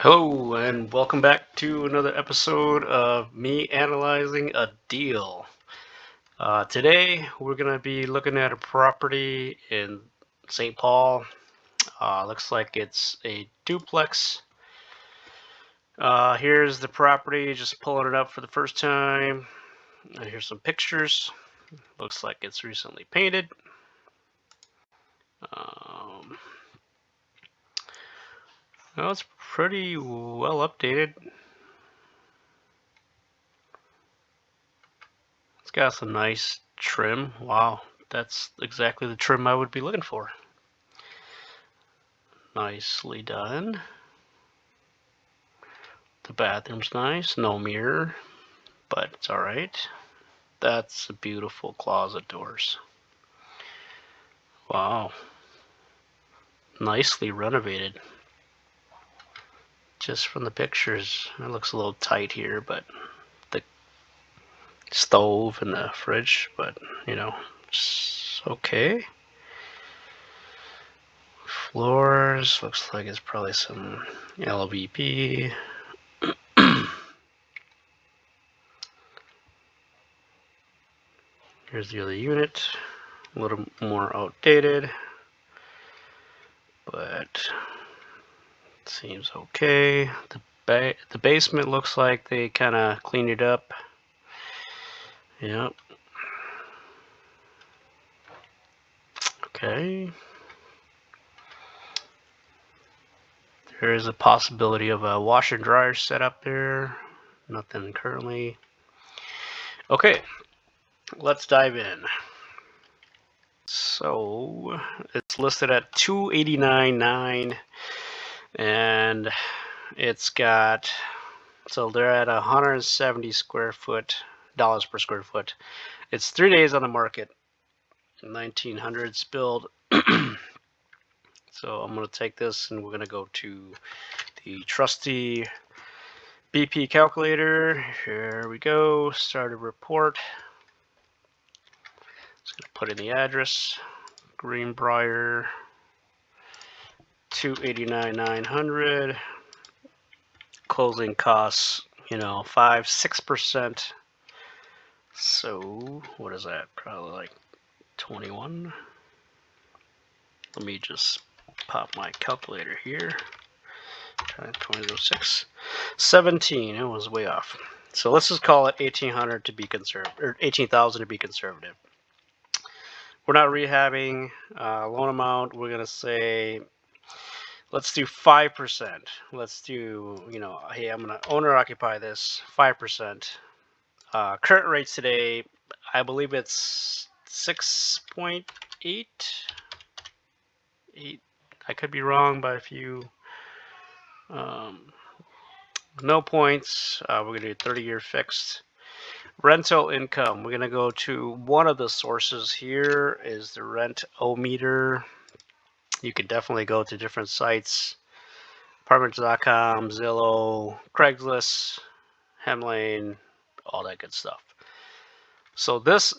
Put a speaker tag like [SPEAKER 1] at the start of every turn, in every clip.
[SPEAKER 1] Hello, and welcome back to another episode of me analyzing a deal. Today, we're going to be looking at a property in St. Paul. Looks like it's a duplex. Here's the property, just pulling it up for the first time. And here's some pictures. Looks like it's recently painted. Well, it's pretty well updated. It's got some nice trim. Wow, that's exactly the trim I would be looking for. Nicely done. The bathroom's nice. No mirror, but it's alright. That's a beautiful closet doors. Wow. Nicely renovated. Just from the pictures, it looks a little tight here, but the stove and the fridge, but you know, it's okay. Floors, looks like it's probably some LVP. Here's the other unit, a little more outdated, but seems okay. The basement looks like they kind of cleaned it up. Yep. Okay. There is a possibility of a washer and dryer set up there. Nothing currently. Okay, let's dive in. So it's listed at $289,900, and it's got, so they're at 170 square foot dollars per square foot. It's 3 days on the market. 1900s build. So I'm going to take this and we're going to go to the trusty BP calculator. Here we go. Start a report. Just going to put in the address. Greenbrier, 289,900. Closing costs, 5-6%. So what is that? Probably like 21. Let me just pop my calculator here. 2006, 17. It was way off. So let's just call it 1,800 to be conservative, or 18,000 to be conservative. We're not rehabbing. Loan amount, we're gonna say, let's do 5%. Let's do, hey, I'm gonna owner occupy this 5%. Current rates today, I believe it's 6.8. 8. I could be wrong by a few. No points. We're going to do 30-year fixed. Rental income. We're going to go to one of the sources here is the rent-o-meter. You can definitely go to different sites. Apartments.com, Zillow, Craigslist, Hemlane, all that good stuff. So this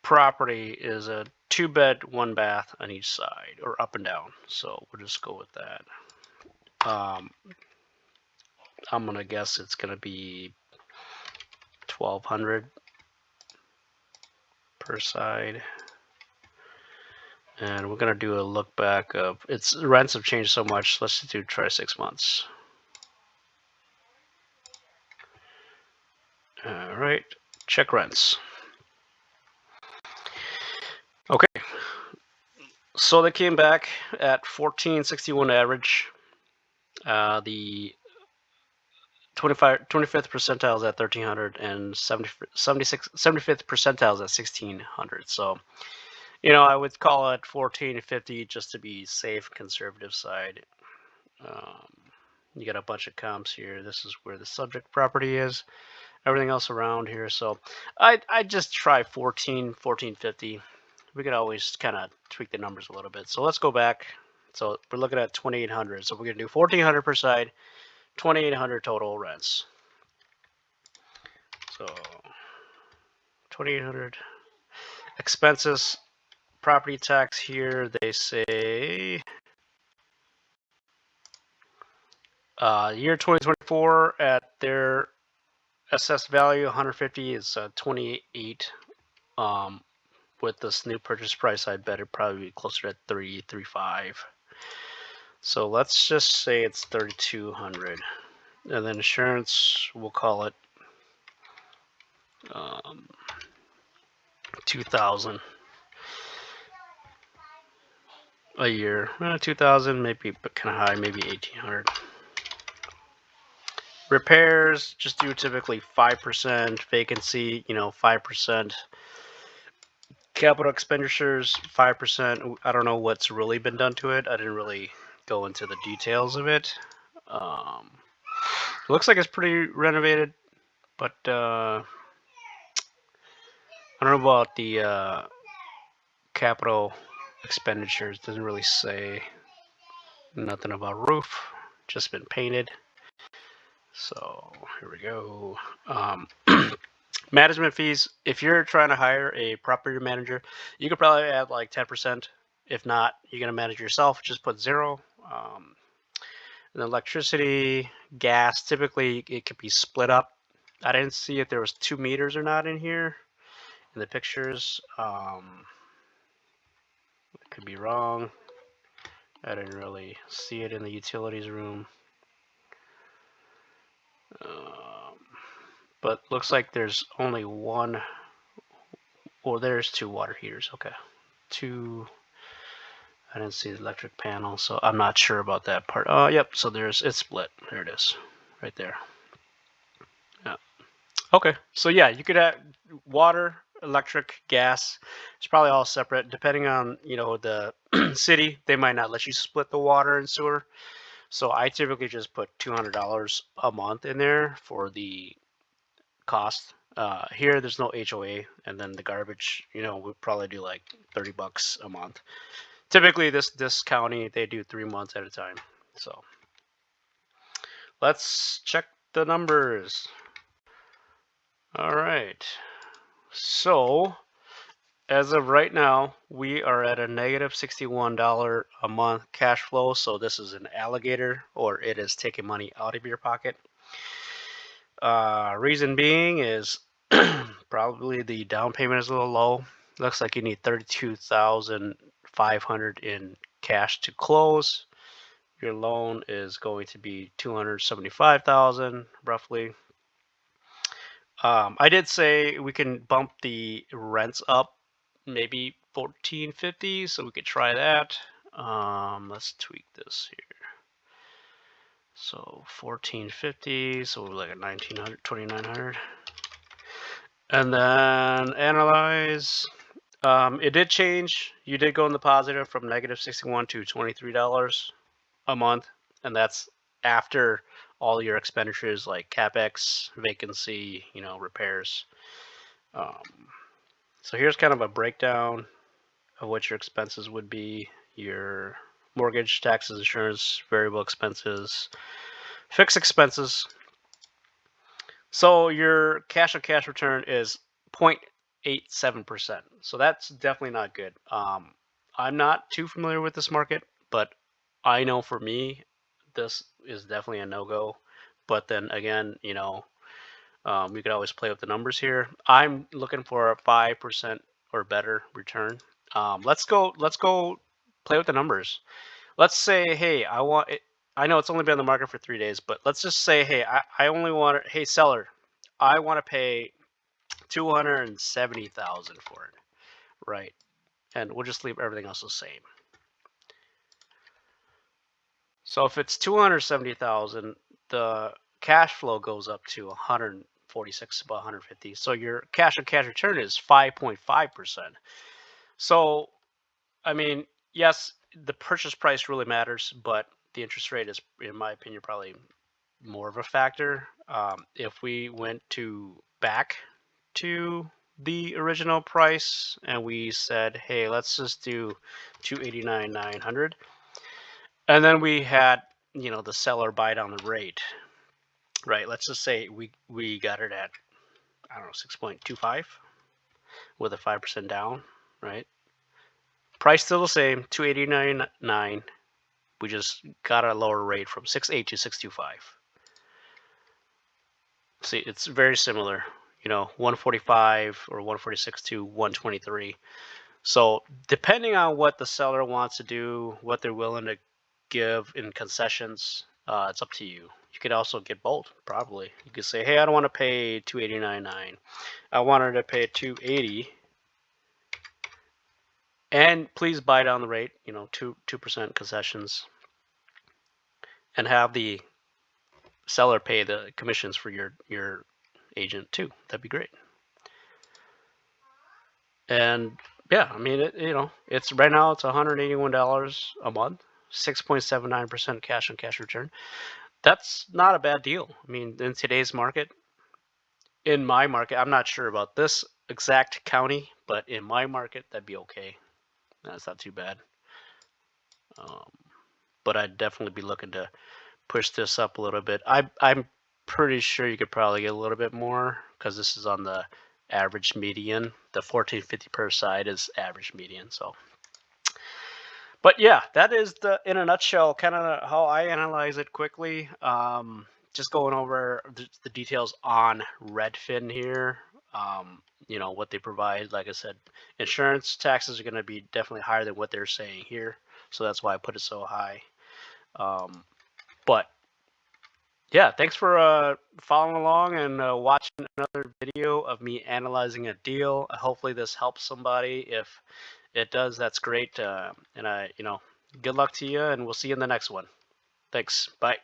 [SPEAKER 1] property is a 2-bed, 1-bath on each side, or up and down. So we'll just go with that. I'm gonna guess it's gonna be 1,200 per side, and we're gonna do a look back of its rents have changed so much. Let's try 6 months. All right, check rents. Okay, so they came back at 1461 average. The 25th percentile is at 1,300, and 75th percentile is at 1,600. So, I would call it 1450 just to be safe, conservative side. You got a bunch of comps here. This is where the subject property is. Everything else around here. So I'd just try 1450. We could always kind of tweak the numbers a little bit. So let's go back. So we're looking at 2,800. So we're going to do 1,400 per side, 2,800 total rents. So 2,800 expenses, property tax here. They say Year 2024 at their assessed value 150 is 28. With this new purchase price, I'd bet it'd probably be closer to 335. So let's just say it's 3,200, and then insurance, we'll call it 2,000 a year. 2,000 maybe, but kind of high, maybe 1,800. Repairs, just do typically 5% vacancy, 5%. Capital expenditures, 5%. I don't know what's really been done to it. I didn't really go into the details of it. Looks like it's pretty renovated, but I don't know about the capital expenditures. Doesn't really say nothing about roof. Just been painted. So here we go. Management fees. If you're trying to hire a property manager, you could probably add like 10%. If not, you're gonna manage yourself. Just put 0. And electricity, gas. Typically, it could be split up. I didn't see if there was 2 meters or not in here in the pictures. Could be wrong. I didn't really see it in the utilities room. But looks like there's only one, or there's 2 water heaters. Okay, 2. I didn't see the electric panel, so I'm not sure about that part. Yep, so it's split. There it is, right there. Yeah. Okay, so yeah, you could add water, electric, gas. It's probably all separate. Depending on, the city, they might not let you split the water and sewer. So I typically just put $200 a month in there for the cost. Here, there's no HOA, and then the garbage, we'd probably do like $30 a month. Typically, this county, they do 3 months at a time. So let's check the numbers. All right. So as of right now, we are at a negative $61 a month cash flow. So this is an alligator, or it is taking money out of your pocket. Reason being is probably the down payment is a little low. Looks like you need $32,500 in cash to close. Your loan is going to be $275,000 roughly. I did say we can bump the rents up, maybe $1,450, so we could try that. Let's tweak this here. So $1,450, so like a $1,900, $2,900. And then analyze. It did change. You did go in the positive from negative 61 to $23 a month, and that's after all your expenditures like capex, vacancy, repairs. So here's kind of a breakdown of what your expenses would be: your mortgage, taxes, insurance, variable expenses, fixed expenses. So your cash on cash return is 0.87%. So that's definitely not good. I'm not too familiar with this market, but I know for me, this is definitely a no-go. But then again, we could always play with the numbers here. I'm looking for a 5% or better return. Let's go play with the numbers. Let's say, hey, I want it. I know it's only been on the market for 3 days, but let's just say, hey, I only want, hey, seller, I want to pay 270,000 for it, right? And we'll just leave everything else the same. So if it's 270,000, the cash flow goes up to 146, about 150. So your cash on cash return is 5.5%. So, I mean, yes, the purchase price really matters, but the interest rate is, in my opinion, probably more of a factor. If we went back to the original price and we said, hey, let's just do 289,900, and then we had the seller buy down the rate, right? Let's just say we got it at, I don't know, 6.25 with a 5% down, right? Price still the same, 289.9, We just got a lower rate from 6.8 to 6.25. See, it's very similar, 145 or 146 to 123. So depending on what the seller wants to do, what they're willing to give in concessions, it's up to you. You could also get both, probably. You could say, hey, I don't want to pay 289.9. I wanted to pay 280, and please buy down the rate, 2% concessions, and have the seller pay the commissions for your agent too. That'd be great. And yeah, I mean, it's right now it's $181 a month, 6.79% cash on cash return. That's not a bad deal. I mean, in today's market, in my market, I'm not sure about this exact county, but in my market, that'd be okay. That's not too bad. But I'd definitely be looking to push this up a little bit. I'm pretty sure you could probably get a little bit more because this is on the average median. The 1450 per side is average median. So, but yeah, that is in a nutshell, kind of how I analyze it quickly. Just going over the details on Redfin here. What they provide. Like I said, insurance taxes are going to be definitely higher than what they're saying here. So that's why I put it so high. But yeah, thanks for following along and watching another video of me analyzing a deal. Hopefully this helps somebody. If it does, that's great. And good luck to you, and we'll see you in the next one. Thanks. Bye.